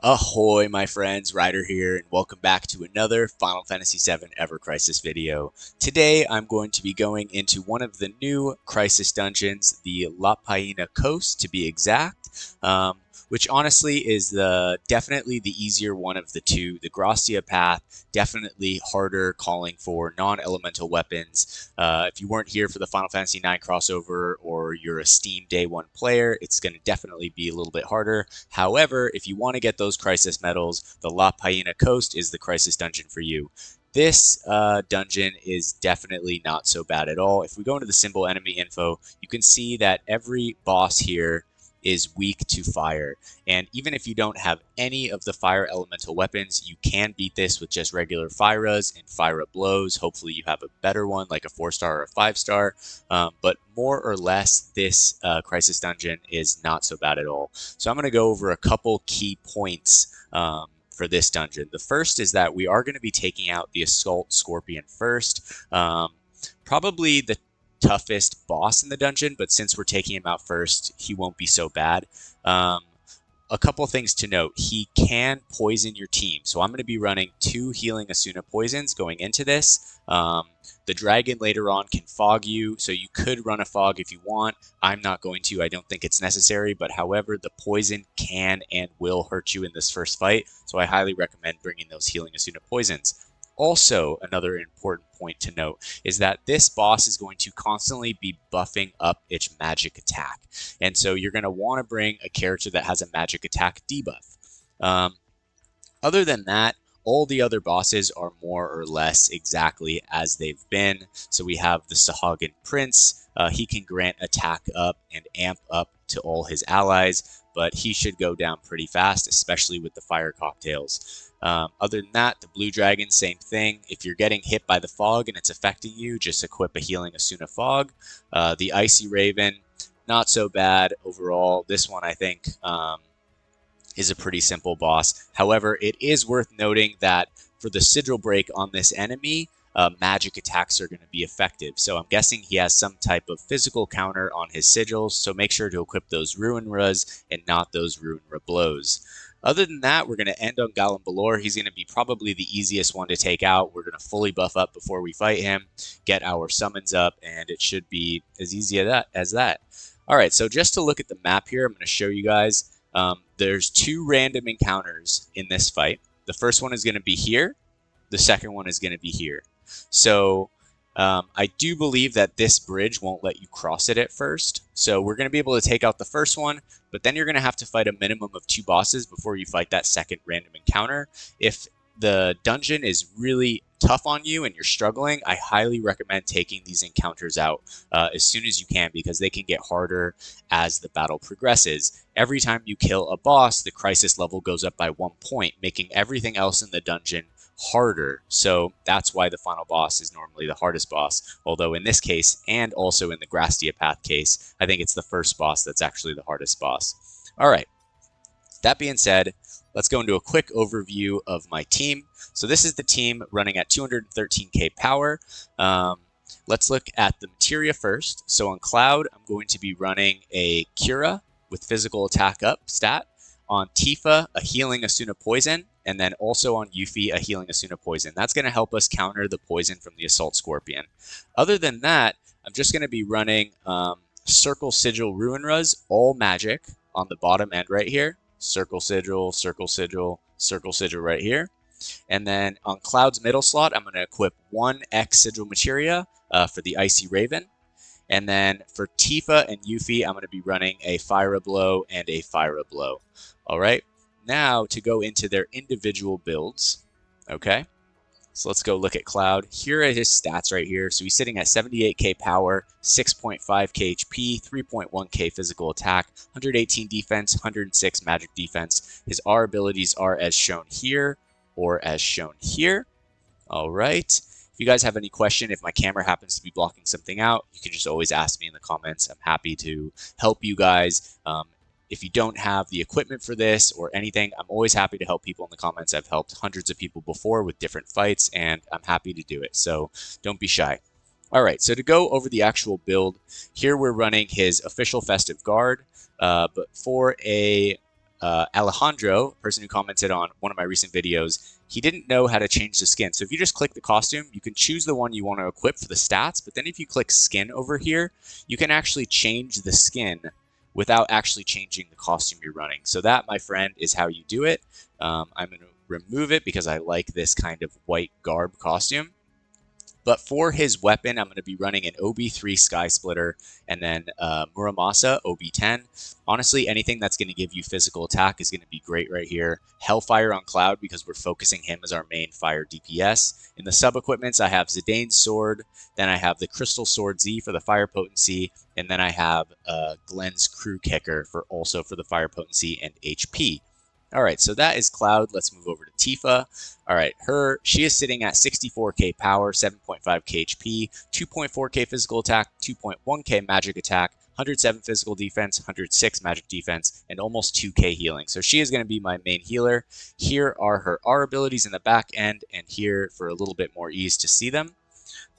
Ahoy, my friends, Ryder here, and welcome back to another Final Fantasy VII Ever Crisis video. Today, I'm going to be going into one of the new Crisis dungeons, the La Paina Coast, to be exact, which honestly is definitely the easier one of the two. The Gracia path, definitely harder, calling for non-elemental weapons. If you weren't here for the Final Fantasy IX crossover, or you're a Steam Day 1 player, it's going to definitely be a little bit harder. However, if you want to get those Crisis medals, the La Paina Coast is the Crisis dungeon for you. This dungeon is definitely not so bad at all. If we go into the symbol enemy info, you can see that every boss here is weak to fire. And even if you don't have any of the fire elemental weapons, you can beat this with just regular Fyras and Fyra blows. Hopefully you have a better one, like a 4-star or a 5-star. But more or less, this Crisis dungeon is not so bad at all. So I'm going to go over a couple key points for this dungeon. The first is that we are going to be taking out the Assault Scorpion first. Probably the toughest boss in the dungeon, but since we're taking him out first, he won't be so bad. A couple things to note. He can poison your team, so I'm going to be running 2 healing Asuna poisons going into this. The dragon later on can fog you, so you could run a fog if you want. I'm not going to. I don't think it's necessary, but however, the poison can and will hurt you in this first fight, so I highly recommend bringing those healing Asuna poisons. Also, another important point to note is that this boss is going to constantly be buffing up its magic attack. And so you're going to want to bring a character that has a magic attack debuff. Other than that, all the other bosses are more or less exactly as they've been. So we have the Sahagan Prince. He can grant attack up and amp up to all his allies, but he should go down pretty fast, especially with the fire cocktails. Other than that, the Blue Dragon, same thing. If you're getting hit by the fog and it's affecting you, just equip a healing Asuna fog. The Icy Raven, not so bad overall. This one, I think, is a pretty simple boss. However, it is worth noting that for the sigil break on this enemy, magic attacks are going to be effective. So I'm guessing he has some type of physical counter on his sigils, so make sure to equip those Ruin Ras and not those Ruin Ra blows. Other than that, we're going to end on Galambalor. He's going to be probably the easiest one to take out. We're going to fully buff up before we fight him, get our summons up, and it should be as easy as that. All right, so just to look at the map here, I'm going to show you guys. There's 2 random encounters in this fight. The first one is going to be here. The second one is going to be here. So I do believe that this bridge won't let you cross it at first. So we're going to be able to take out the first one, but then you're going to have to fight a minimum of 2 bosses before you fight that second random encounter. If the dungeon is really tough on you and you're struggling, I highly recommend taking these encounters out as soon as you can, because they can get harder as the battle progresses. Every time you kill a boss, the crisis level goes up by 1 point, making everything else in the dungeon harder. So that's why the final boss is normally the hardest boss. Although in this case, and also in the Gracia Path case, I think it's the first boss that's actually the hardest boss. All right. That being said, let's go into a quick overview of my team. So this is the team running at 213k power. Let's look at the materia first. So on Cloud, I'm going to be running a Cura with physical attack up stat. On Tifa, a healing Asuna poison, and then also on Yuffie, a healing Asuna poison. That's going to help us counter the poison from the Assault Scorpion. Other than that, I'm just going to be running Circle Sigil Ruin Ras, all magic, on the bottom end right here. Circle Sigil, Circle Sigil, Circle Sigil right here. And then on Cloud's middle slot, I'm going to equip 1 X Sigil Materia for the Icy Raven. And then for Tifa and Yuffie, I'm going to be running a Fyra Blow and a Fyra Blow. All right, now to go into their individual builds. Okay, so let's go look at Cloud. Here are his stats right here. So he's sitting at 78k power, 6.5k HP, 3.1k physical attack, 118 defense, 106 magic defense. His R abilities are as shown here or as shown here. All right. If you guys have any question, if my camera happens to be blocking something out, you can just always ask me in the comments. I'm happy to help you guys. If you don't have the equipment for this or anything, I'm always happy to help people in the comments. I've helped hundreds of people before with different fights, and I'm happy to do it. So don't be shy. All right, so to go over the actual build, here we're running his official Festive Guard, but for a Alejandro, person who commented on one of my recent videos, he didn't know how to change the skin. So if you just click the costume, you can choose the one you want to equip for the stats, but then if you click skin over here, you can actually change the skin without actually changing the costume you're running. So that, my friend, is how you do it. I'm going to remove it because I like this kind of white garb costume. But for his weapon, I'm going to be running an OB3 Sky Splitter and then Muramasa OB10. Honestly, anything that's going to give you physical attack is going to be great right here. Hellfire on Cloud because we're focusing him as our main fire DPS. In the sub-equipments, I have Zidane's Sword, then I have the Crystal Sword Z for the fire potency, and then I have Glenn's Crew Kicker for the fire potency and HP. All right, so that is Cloud. Let's move over to Tifa. All right, she is sitting at 64k power, 7.5k HP, 2.4k physical attack, 2.1k magic attack, 107 physical defense, 106 magic defense, and almost 2k healing. So she is going to be my main healer. Here are her R abilities in the back end, and here for a little bit more ease to see them.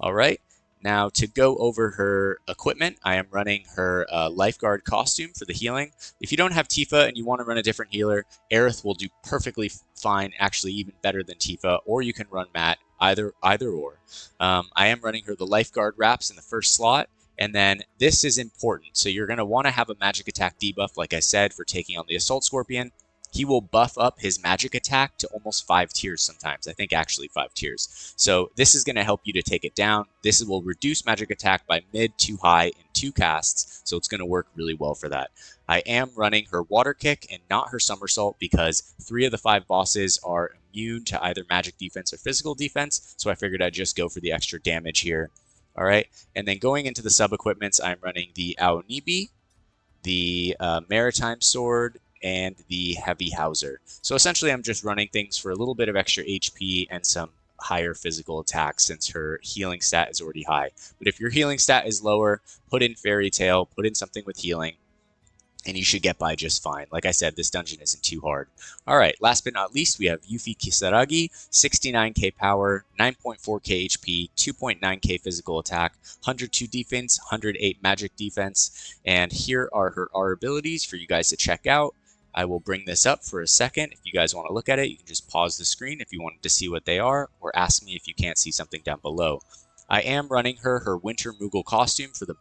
All right. Now, to go over her equipment, I am running her lifeguard costume for the healing. If you don't have Tifa and you want to run a different healer, Aerith will do perfectly fine, actually even better than Tifa, or you can run Matt, either or. I am running her the lifeguard wraps in the first slot, and then this is important. So you're going to want to have a magic attack debuff, like I said, for taking on the Assault Scorpion. He will buff up his magic attack to almost 5 tiers sometimes. I think actually 5 tiers. So this is going to help you to take it down. This will reduce magic attack by mid to high in 2 casts. So it's going to work really well for that. I am running her water kick and not her somersault because 3 of the 5 bosses are immune to either magic defense or physical defense. So I figured I'd just go for the extra damage here. All right. And then going into the sub-equipments, I'm running the Aonibi, the Maritime Sword, and the Heavy Hauser. So essentially I'm just running things for a little bit of extra HP and some higher physical attack since her healing stat is already high. But if your healing stat is lower, put in Fairy Tail, put in something with healing, and you should get by just fine. Like I said, this dungeon isn't too hard. All right, last but not least, we have Yuffie Kisaragi, 69k power, 9.4k HP, 2.9k physical attack, 102 defense, 108 magic defense, and here are her R abilities for you guys to check out. I will bring this up for a second. If you guys want to look at it, you can just pause the screen if you wanted to see what they are, or ask me if you can't see something down below. I am running her Winter Moogle costume for the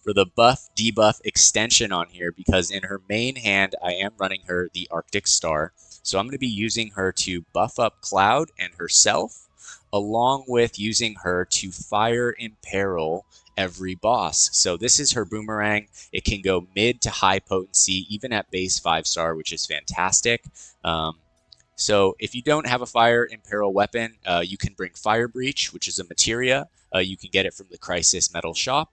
for the buff debuff extension on here because in her main hand I am running her the Arctic Star. So I'm going to be using her to buff up Cloud and herself, along with using her to fire imperil every boss. So this is her boomerang. It can go mid to high potency, even at base 5-star, which is fantastic. So if you don't have a fire imperil weapon, you can bring Fire Breach, which is a materia. You can get it from the Crisis Metal Shop.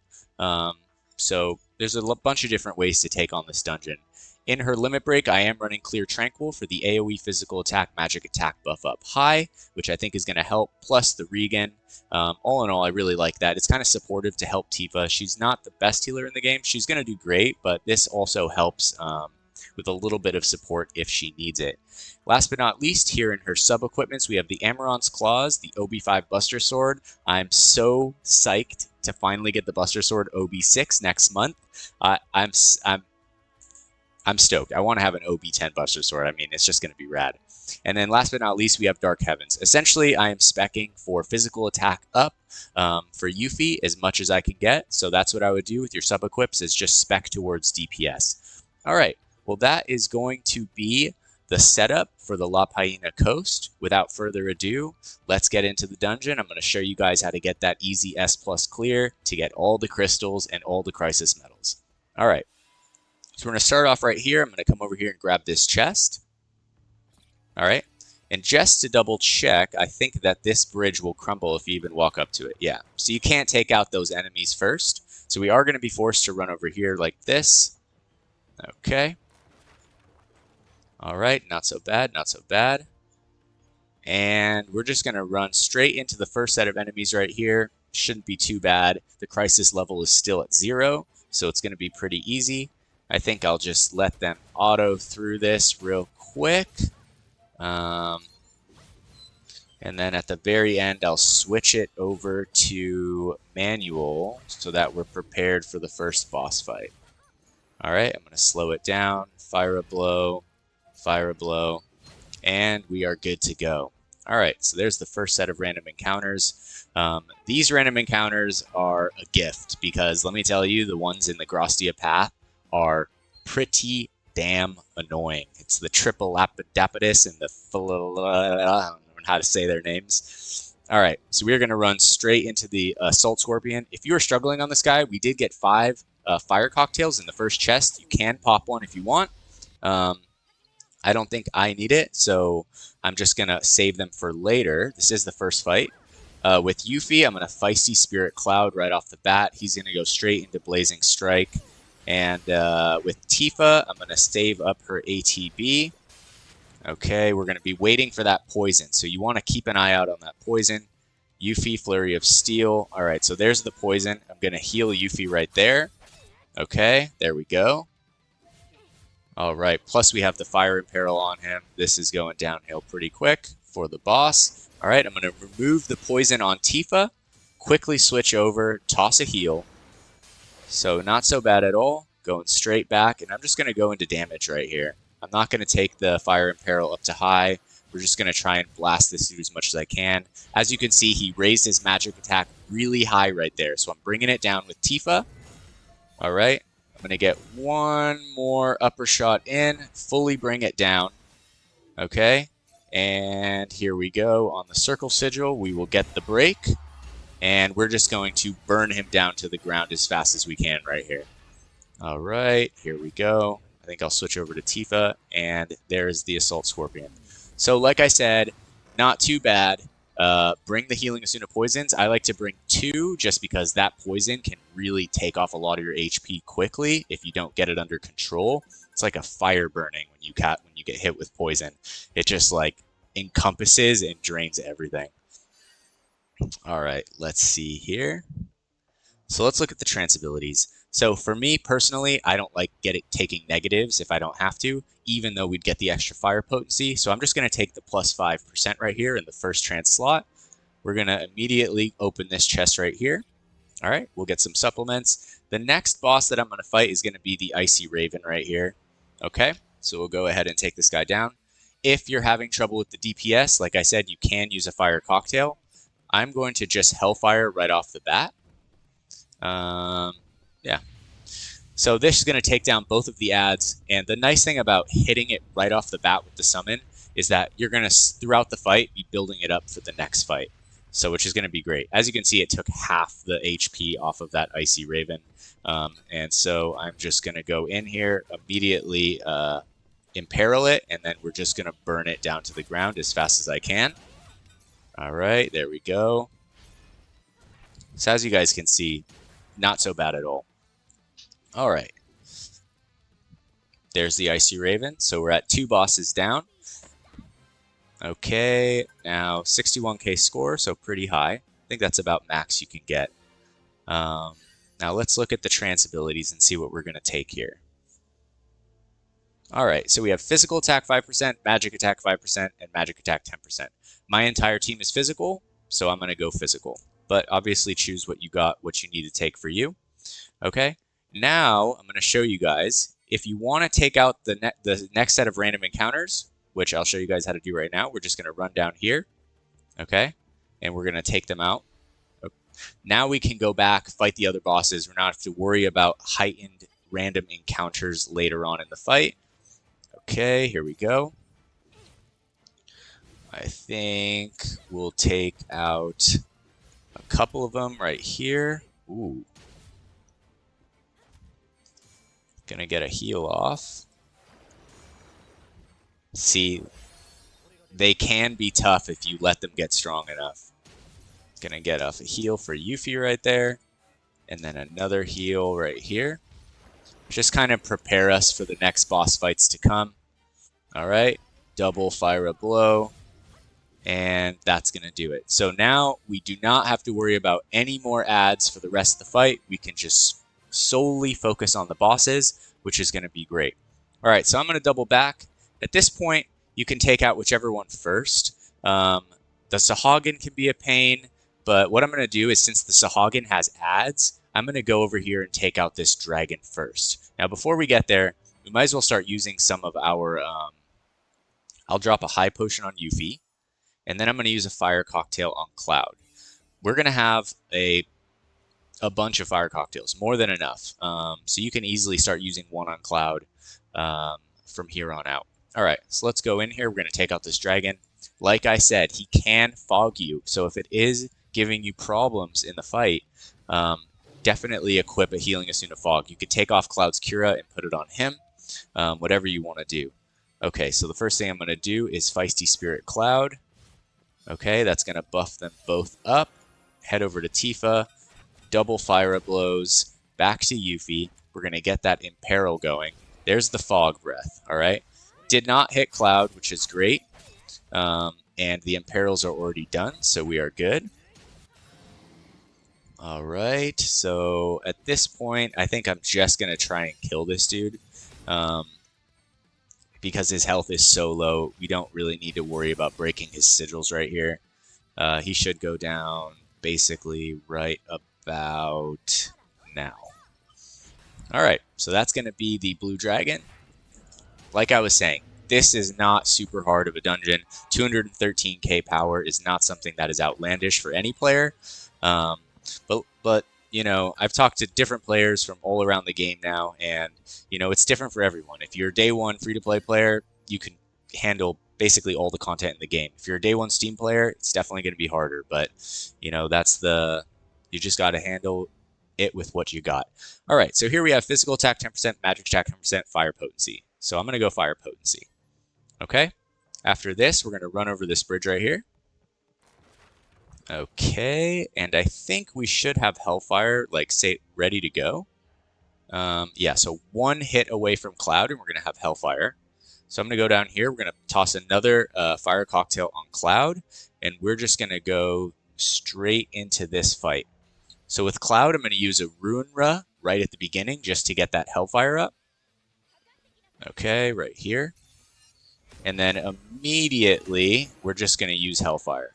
So there's a bunch of different ways to take on this dungeon. In her limit break, I am running Clear Tranquil for the AoE physical attack, magic attack buff up high, which I think is going to help, plus the regen. All in all, I really like that. It's kind of supportive to help Tifa. She's not the best healer in the game. She's going to do great, but this also helps with a little bit of support if she needs it. Last but not least, here in her sub-equipments, we have the Amaranth's Claws, the OB5 Buster Sword. I'm so psyched to finally get the Buster Sword OB6 next month. I'm stoked. I want to have an OB10 Buster Sword. I mean, it's just going to be rad. And then last but not least, we have Dark Heavens. Essentially, I am speccing for physical attack up for Yuffie as much as I can get. So that's what I would do with your sub-equips is just spec towards DPS. All right. Well, that is going to be the setup for the La Paina Coast. Without further ado, let's get into the dungeon. I'm going to show you guys how to get that easy S+ clear to get all the crystals and all the crisis medals. All right. So we're going to start off right here. I'm going to come over here and grab this chest. All right. And just to double check, I think that this bridge will crumble if you even walk up to it. Yeah. So you can't take out those enemies first. So we are going to be forced to run over here like this. Okay. All right. Not so bad. Not so bad. And we're just going to run straight into the first set of enemies right here. Shouldn't be too bad. The crisis level is still at 0, so it's going to be pretty easy. I think I'll just let them auto through this real quick. And then at the very end, I'll switch it over to manual so that we're prepared for the first boss fight. All right, I'm going to slow it down, fire a blow, and we are good to go. All right, so there's the first set of random encounters. These random encounters are a gift because let me tell you, the ones in the Grostia path are pretty damn annoying. It's the triple Lapidapidus and the I don't know how to say their names. All right, so we're going to run straight into the Assault Scorpion. If you are struggling on this guy, we did get 5 fire cocktails in the first chest. You can pop one if you want. I don't think I need it, so I'm just going to save them for later. This is the first fight. With Yuffie, I'm going to Feisty Spirit Cloud right off the bat. He's going to go straight into Blazing Strike. And with Tifa, I'm going to save up her ATB. Okay, we're going to be waiting for that poison, so you want to keep an eye out on that poison. Yuffie, Flurry of Steel. All right, so there's the poison. I'm going to heal Yuffie right there. Okay, there we go. All right, plus we have the Fire Imperil on him. This is going downhill pretty quick for the boss. All right, I'm going to remove the poison on Tifa, quickly switch over, toss a heal. So not so bad at all. Going straight back, and I'm just going to go into damage right here. I'm not going to take the Fire Imperil up to high. We're just going to try and blast this dude as much as I can. As you can see, he raised his magic attack really high right there. So I'm bringing it down with Tifa. All right. I'm going to get one more upper shot in, fully bring it down. Okay. And here we go. On the Circle Sigil, we will get the break. And we're just going to burn him down to the ground as fast as we can right here. All right. Here we go. I think I'll switch over to Tifa, and there's the Assault Scorpion. So like I said, not too bad. Bring the Healing Asuna Poisons. I like to bring 2 just because that poison can really take off a lot of your HP quickly if you don't get it under control. It's like a fire burning when you get hit with poison. It just like encompasses and drains everything. All right, let's see here. So let's look at the trance abilities. So for me personally, I don't like taking negatives if I don't have to, even though we'd get the extra fire potency. So I'm just going to take the plus 5% right here in the first trance slot. We're going to immediately open this chest right here. All right, we'll get some supplements. The next boss that I'm going to fight is going to be the Icy Raven right here. Okay, so we'll go ahead and take this guy down. If you're having trouble with the DPS, like I said, you can use a fire cocktail. I'm going to just Hellfire right off the bat. Yeah. So this is going to take down both of the adds, and the nice thing about hitting it right off the bat with the summon is that you're going to, throughout the fight, be building it up for the next fight. So which is going to be great. As you can see, it took half the HP off of that Icy Raven. And so I'm just going to go in here, immediately imperil it, and then we're just going to burn it down to the ground as fast as I can. All right, there we go. So as you guys can see, not so bad at all. All right. There's the Icy Raven. So we're at 2 bosses down. Okay, now 61k score, so pretty high. I think that's about max you can get. Now let's look at the trance abilities and see what we're going to take here. All right, so we have physical attack 5%, magic attack 5%, and magic attack 10%. My entire team is physical, so I'm going to go physical. But obviously choose what you need to take for you. Okay, now I'm going to show you guys, if you want to take out the next set of random encounters, which I'll show you guys how to do right now. We're just going to run down here, okay, and we're going to take them out. Now we can go back, fight the other bosses. We're not have to worry about heightened random encounters later on in the fight. Okay, here we go. I think we'll take out a couple of them right here. Ooh. Gonna get a heal off. See, they can be tough if you let them get strong enough. Gonna get off a heal for Yuffie right there. And then another heal right here. Just kind of prepare us for the next boss fights to come. Alright, double fire a blow. And that's going to do it. So now we do not have to worry about any more adds for the rest of the fight. We can just solely focus on the bosses, which is going to be great. All right, so I'm going to double back. At this point, you can take out whichever one first. The Sahagin can be a pain, but what I'm going to do is since the Sahagin has adds, I'm going to go over here and take out this dragon first. Now, before we get there, we might as well start using some of our... I'll drop a high potion on Yuffie, and then I'm going to use a fire cocktail on Cloud. We're going to have a bunch of fire cocktails, more than enough. So you can easily start using one on Cloud from here on out. All right, so let's go in here. We're going to take out this dragon. Like I said, he can fog you. So if it is giving you problems in the fight, definitely equip a Healing Asuna Fog. You could take off Cloud's Cura and put it on him, whatever you want to do. Okay, so the first thing I'm going to do is Feisty Spirit Cloud. Okay, that's going to buff them both up. Head over to Tifa. Double Fire Blows. Back to Yuffie. We're going to get that Imperil going. There's the Fog Breath, all right? Did not hit Cloud, which is great. And the Imperils are already done, so we are good. All right, so at this point, I think I'm just going to try and kill this dude. Because his health is so low, we don't really need to worry about breaking his sigils right here. He should go down basically right about now. All right, so that's going to be the blue dragon. Like I was saying, this is not super hard of a dungeon. 213k power is not something that is outlandish for any player. But you know, I've talked to different players from all around the game now, and you know, it's different for everyone. If you're a day one free-to-play player, you can handle basically all the content in the game. If you're a day one Steam player, it's definitely going to be harder, but you know, you just got to handle it with what you got. All right, so here we have physical attack 10%, magic attack 10%, fire potency. So I'm going to go fire potency. Okay, after this, we're going to run over this bridge right here. Okay, and I think we should have Hellfire, like, say, ready to go. Yeah, so one hit away from Cloud, and we're going to have Hellfire. So I'm going to go down here. We're going to toss another Fire Cocktail on Cloud, and we're just going to go straight into this fight. So with Cloud, I'm going to use a Ruinra right at the beginning just to get that Hellfire up. Okay, right here. And then immediately, we're just going to use Hellfire.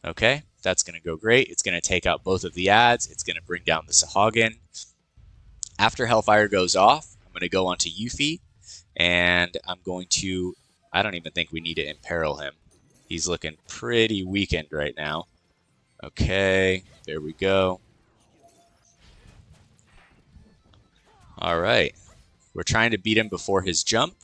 Okay, that's going to go great. It's going to take out both of the ads. It's going to bring down the Sahagin. After Hellfire goes off, I'm going to go onto Yuffie, and I'm going to... I don't even think we need to imperil him. He's looking pretty weakened right now. Okay, there we go. All right. We're trying to beat him before his jump.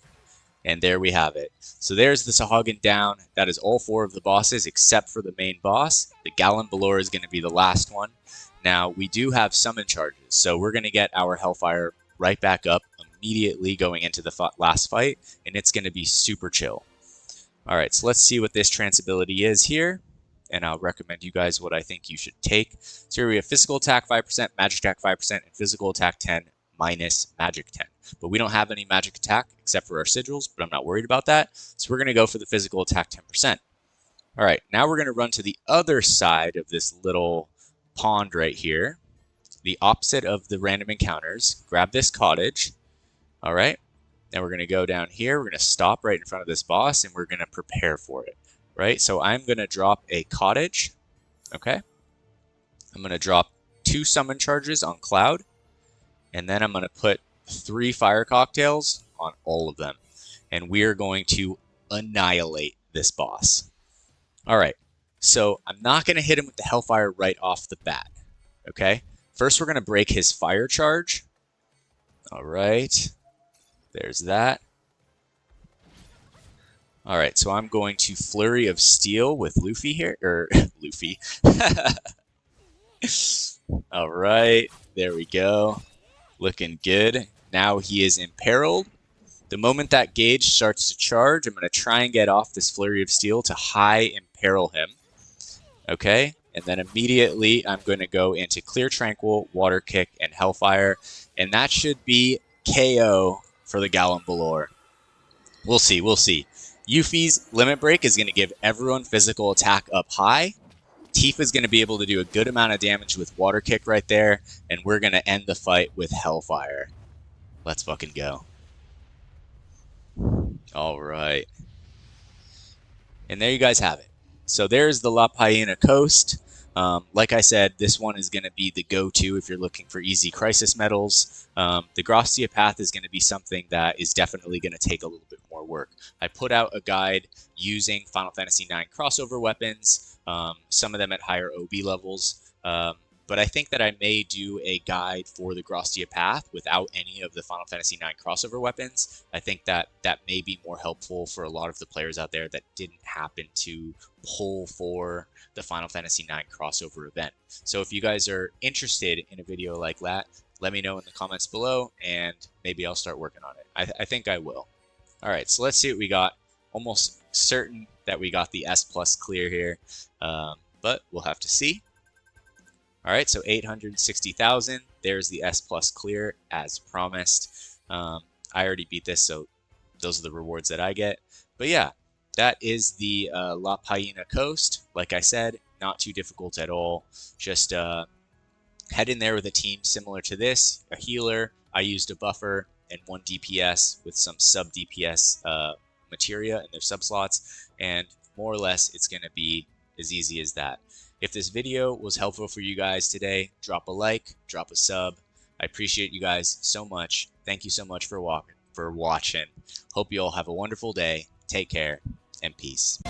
And there we have it. So there's the Sahagin down. That is all 4 of the bosses except for the main boss. The Gallant Balor is going to be the last one. Now, we do have summon charges. So we're going to get our Hellfire right back up immediately going into the last fight. And it's going to be super chill. All right, so let's see what this trance ability is here. And I'll recommend you guys what I think you should take. So here we have physical attack 5%, magic attack 5%, and physical attack 10 minus magic 10. But we don't have any magic attack except for our sigils, but I'm not worried about that. So we're going to go for the physical attack 10%. All right, now we're going to run to the other side of this little pond right here, the opposite of the random encounters. Grab this cottage. All right, now we're going to go down here. We're going to stop right in front of this boss, and we're going to prepare for it. Right, so I'm going to drop a cottage. Okay, I'm going to drop 2 summon charges on Cloud. And then I'm going to put 3 fire cocktails on all of them. And we are going to annihilate this boss. All right. So I'm not going to hit him with the Hellfire right off the bat. Okay. First, we're going to break his fire charge. All right. There's that. All right. So I'm going to Flurry of Steel with Luffy here. Or Luffy. All right. There we go. Looking good. Now he is imperiled. The moment that gauge starts to charge, I'm going to try and get off this Flurry of Steel to high imperil him. Okay? And then immediately I'm going to go into Clear Tranquil, Water Kick, and Hellfire. And that should be KO for the Gallant Balor. We'll see, we'll see. Yuffie's Limit Break is going to give everyone physical attack up high. Tifa's going to be able to do a good amount of damage with Water Kick right there, and we're going to end the fight with Hellfire. Let's fucking go. All right. And there you guys have it. So there's the La Paina Coast. Like I said, this one is going to be the go-to if you're looking for easy crisis medals. The Grostia path is going to be something that is definitely going to take a little bit more work. I put out a guide using Final Fantasy IX crossover weapons, some of them at higher OB levels. But I think that I may do a guide for the Grostia path without any of the Final Fantasy IX crossover weapons. I think that that may be more helpful for a lot of the players out there that didn't happen to pull for the Final Fantasy IX crossover event. So if you guys are interested in a video like that, let me know in the comments below, and maybe I'll start working on it. I think I will. All right, so let's see what we got. Almost certain that we got the S plus clear here, but we'll have to see. All right, so 860,000. There's the S plus clear as promised. I already beat this, so those are the rewards that I get. But yeah, that is the La Paina coast. Like I said, not too difficult at all. Just head in there with a team similar to this, a healer. I used a buffer and 1 DPS with some sub DPS materia in their sub slots, and more or less it's going to be as easy as that. If this video was helpful for you guys today, drop a like, drop a sub. I appreciate you guys so much. Thank you so much for watching. Hope you all have a wonderful day. Take care and peace.